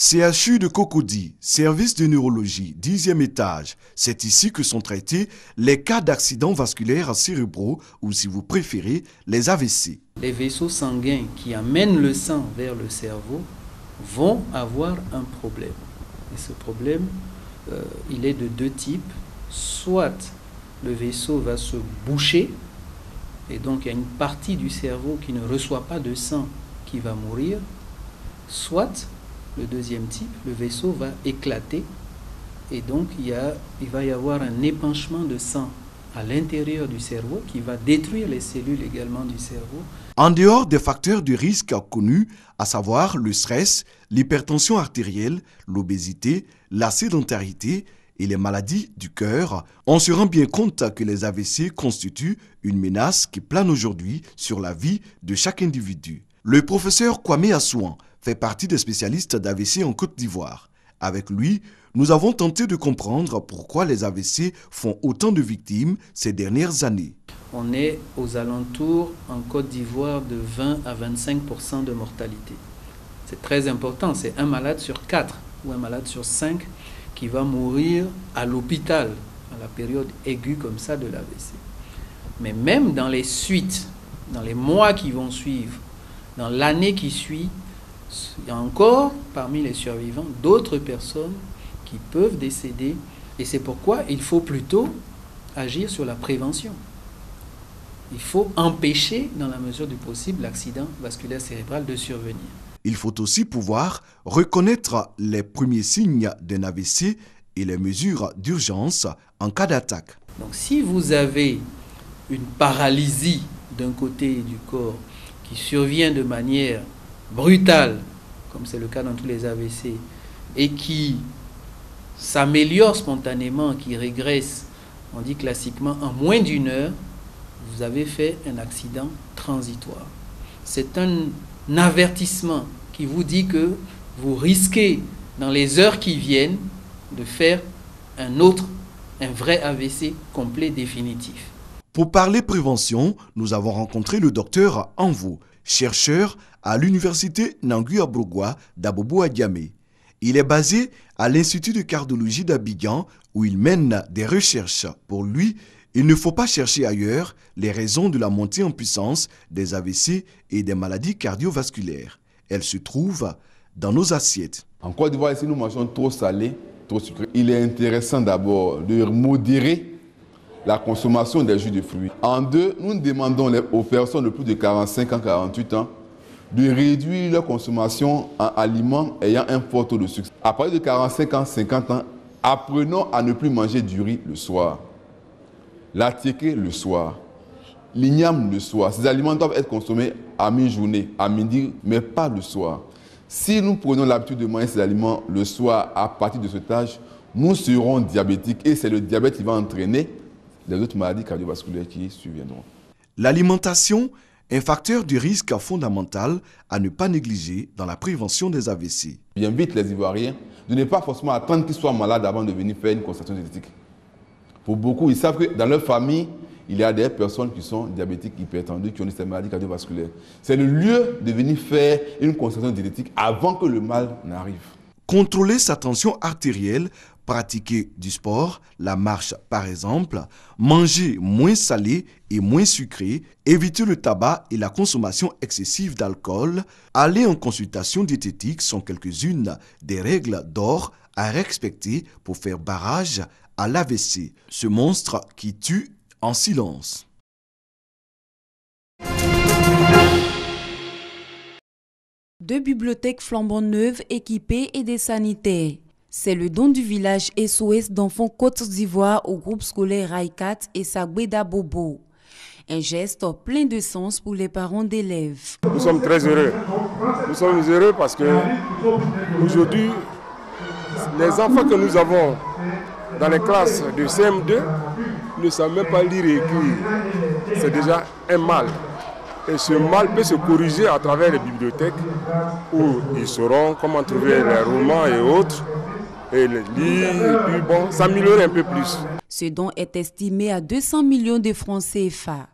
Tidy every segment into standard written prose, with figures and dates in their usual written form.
CHU de Cocody, service de neurologie, 10e étage. C'est ici que sont traités les cas d'accidents vasculaires cérébraux ou, si vous préférez, les AVC. Les vaisseaux sanguins qui amènent le sang vers le cerveau vont avoir un problème. Et ce problème, il est de deux types. Soit le vaisseau va se boucher, et donc il y a une partie du cerveau qui ne reçoit pas de sang qui va mourir, soit le deuxième type, le vaisseau va éclater et donc il va y avoir un épanchement de sang à l'intérieur du cerveau qui va détruire les cellules également du cerveau. En dehors des facteurs de risque connus, à savoir le stress, l'hypertension artérielle, l'obésité, la sédentarité et les maladies du cœur, on se rend bien compte que les AVC constituent une menace qui plane aujourd'hui sur la vie de chaque individu. Le professeur Kwame Assouan fait partie des spécialistes d'AVC en Côte d'Ivoire. Avec lui, nous avons tenté de comprendre pourquoi les AVC font autant de victimes ces dernières années. On est aux alentours en Côte d'Ivoire de 20 à 25% de mortalité. C'est très important, c'est un malade sur 4 ou un malade sur 5 qui va mourir à l'hôpital à la période aiguë comme ça de l'AVC. Mais même dans les suites, dans les mois qui vont suivre, dans l'année qui suit, il y a encore parmi les survivants d'autres personnes qui peuvent décéder. Et c'est pourquoi il faut plutôt agir sur la prévention. Il faut empêcher, dans la mesure du possible, l'accident vasculaire cérébral de survenir. Il faut aussi pouvoir reconnaître les premiers signes d'un AVC et les mesures d'urgence en cas d'attaque. Donc si vous avez une paralysie d'un côté du corps qui survient de manière brutale, comme c'est le cas dans tous les AVC, et qui s'améliore spontanément, qui régresse, on dit classiquement en moins d'une heure, vous avez fait un accident transitoire. C'est un avertissement qui vous dit que vous risquez dans les heures qui viennent de faire un vrai AVC complet définitif. Pour parler prévention, nous avons rencontré le docteur Anvo, chercheur à l'université Nangui-Abrogwa d'Abobo-Adiamé. Il est basé à l'Institut de cardiologie d'Abidjan où il mène des recherches. Pour lui, il ne faut pas chercher ailleurs les raisons de la montée en puissance des AVC et des maladies cardiovasculaires. Elles se trouvent dans nos assiettes. En Côte d'Ivoire, si nous mangeons trop salé, trop sucré, il est intéressant d'abord de modérer la consommation des jus de fruits. En deux, nous demandons aux personnes de plus de 45 ans, 48 ans, de réduire leur consommation en aliments ayant un fort taux de sucre. À partir de 45 ans, 50 ans, apprenons à ne plus manger du riz le soir, l'attiéké le soir, l'igname le soir. Ces aliments doivent être consommés à mi-journée, à midi, mais pas le soir. Si nous prenons l'habitude de manger ces aliments le soir à partir de cet âge, nous serons diabétiques et c'est le diabète qui va entraîner les autres maladies cardiovasculaires qui surviendront. L'alimentation est un facteur de risque fondamental à ne pas négliger dans la prévention des AVC. J'invite les Ivoiriens de ne pas forcément attendre qu'ils soient malades avant de venir faire une constatation génétique. Pour beaucoup, ils savent que dans leur famille, il y a des personnes qui sont diabétiques, hypertendues, qui ont ces maladies cardiovasculaires. C'est le lieu de venir faire une constatation génétique avant que le mal n'arrive. Contrôler sa tension artérielle, pratiquer du sport, la marche par exemple, manger moins salé et moins sucré, éviter le tabac et la consommation excessive d'alcool, aller en consultation diététique sont quelques-unes des règles d'or à respecter pour faire barrage à l'AVC, ce monstre qui tue en silence. Deux bibliothèques flambant neuves, équipées et des sanitaires. C'est le don du village SOS d'enfants Côte d'Ivoire au groupe scolaire Raikat et Sagbeda Bobo. Un geste plein de sens pour les parents d'élèves. Nous sommes très heureux. Nous sommes heureux parce que aujourd'hui, les enfants que nous avons dans les classes de CM2 ne savent même pas lire et écrire. C'est déjà un mal. Et ce mal peut se corriger à travers les bibliothèques où ils sauront comment trouver les romans et autres, et les lire, et puis bon, s'améliorer un peu plus. Ce don est estimé à 200 millions de francs CFA.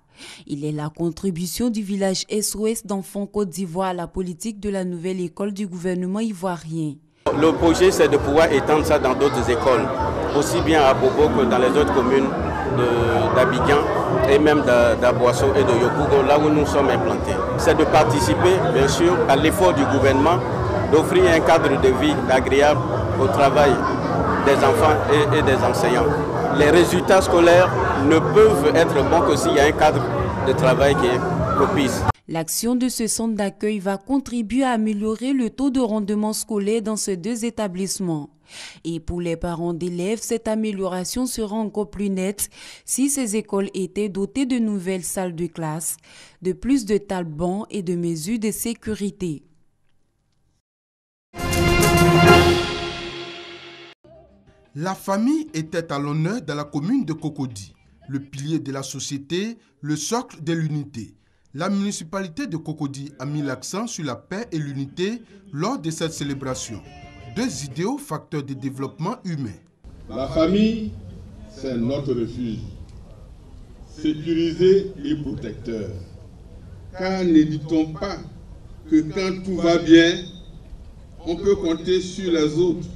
Il est la contribution du village SOS d'enfants Côte d'Ivoire à la politique de la nouvelle école du gouvernement ivoirien. Le projet, c'est de pouvoir étendre ça dans d'autres écoles, aussi bien à Bobo que dans les autres communes d'Abidjan et même d'Aboisseau et de Yopougo, là où nous sommes implantés. C'est de participer, bien sûr, à l'effort du gouvernement d'offrir un cadre de vie agréable au travail des enfants et des enseignants. Les résultats scolaires ne peuvent être bons que s'il y a un cadre de travail qui est propice. L'action de ce centre d'accueil va contribuer à améliorer le taux de rendement scolaire dans ces deux établissements. Et pour les parents d'élèves, cette amélioration sera encore plus nette si ces écoles étaient dotées de nouvelles salles de classe, de plus de tables bancs et de mesures de sécurité. La famille était à l'honneur dans la commune de Cocody, le pilier de la société, le socle de l'unité. La municipalité de Cocody a mis l'accent sur la paix et l'unité lors de cette célébration. Deux idéaux facteurs de développement humain. La famille, c'est notre refuge, sécurisé et protecteur. Car ne dit-on pas que quand tout va bien, on peut compter sur les autres.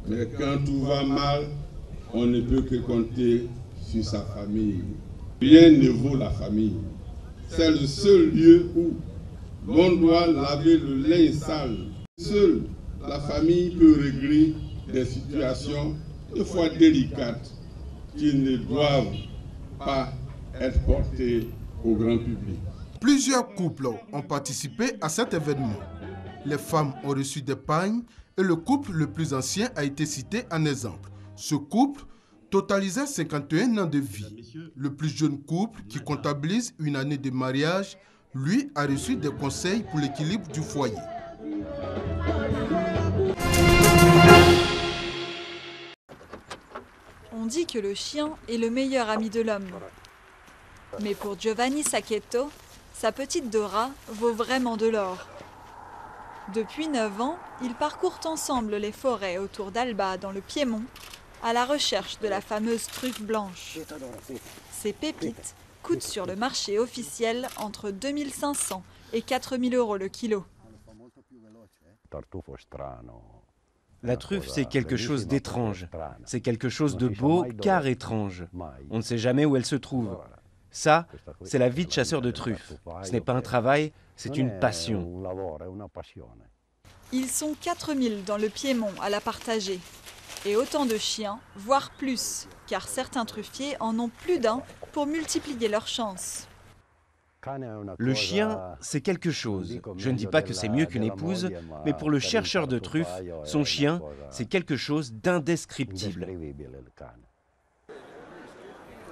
Mais quand tout va mal, on ne peut que compter sur sa famille. Rien ne vaut la famille. C'est le seul lieu où l'on doit laver le linge sale. Seule la famille peut régler des situations des fois délicates qui ne doivent pas être portées au grand public. Plusieurs couples ont participé à cet événement. Les femmes ont reçu des pagnes et le couple le plus ancien a été cité en exemple. Ce couple totalisait 51 ans de vie. Le plus jeune couple, qui comptabilise une année de mariage, lui a reçu des conseils pour l'équilibre du foyer. On dit que le chien est le meilleur ami de l'homme. Mais pour Giovanni Sacchetto, sa petite Dora vaut vraiment de l'or. Depuis 9 ans, ils parcourent ensemble les forêts autour d'Alba, dans le Piémont, à la recherche de la fameuse truffe blanche. Ces pépites coûtent sur le marché officiel entre 2500 et 4000 € le kilo. La truffe, c'est quelque chose d'étrange. C'est quelque chose de beau, car étrange. On ne sait jamais où elle se trouve. Ça, c'est la vie de chasseur de truffes. Ce n'est pas un travail, c'est une passion. Ils sont 4000 dans le Piémont à la partager. Et autant de chiens, voire plus, car certains truffiers en ont plus d'un pour multiplier leurs chances. Le chien, c'est quelque chose. Je ne dis pas que c'est mieux qu'une épouse, mais pour le chercheur de truffes, son chien, c'est quelque chose d'indescriptible.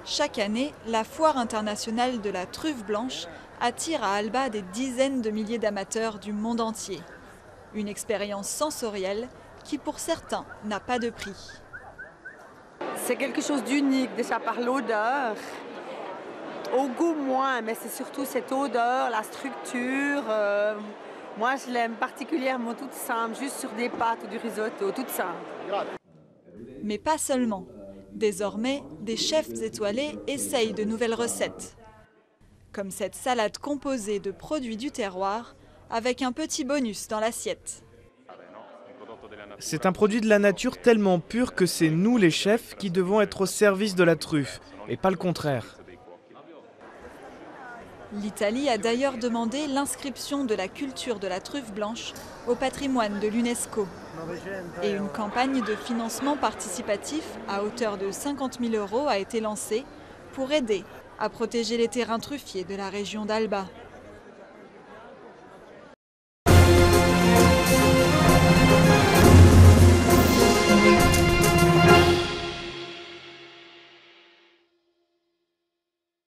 Chaque année, la foire internationale de la truffe blanche attire à Alba des dizaines de milliers d'amateurs du monde entier. Une expérience sensorielle qui, pour certains, n'a pas de prix. C'est quelque chose d'unique, déjà par l'odeur. Au goût, moins, mais c'est surtout cette odeur, la structure. Moi, je l'aime particulièrement toute simple, juste sur des pâtes ou du risotto, toute simple. Mais pas seulement. Désormais, des chefs étoilés essayent de nouvelles recettes. Comme cette salade composée de produits du terroir, avec un petit bonus dans l'assiette. C'est un produit de la nature tellement pur que c'est nous, les chefs, qui devons être au service de la truffe, et pas le contraire. L'Italie a d'ailleurs demandé l'inscription de la culture de la truffe blanche au patrimoine de l'UNESCO. Et une campagne de financement participatif à hauteur de 50 000 € a été lancée pour aider à protéger les terrains truffiers de la région d'Alba.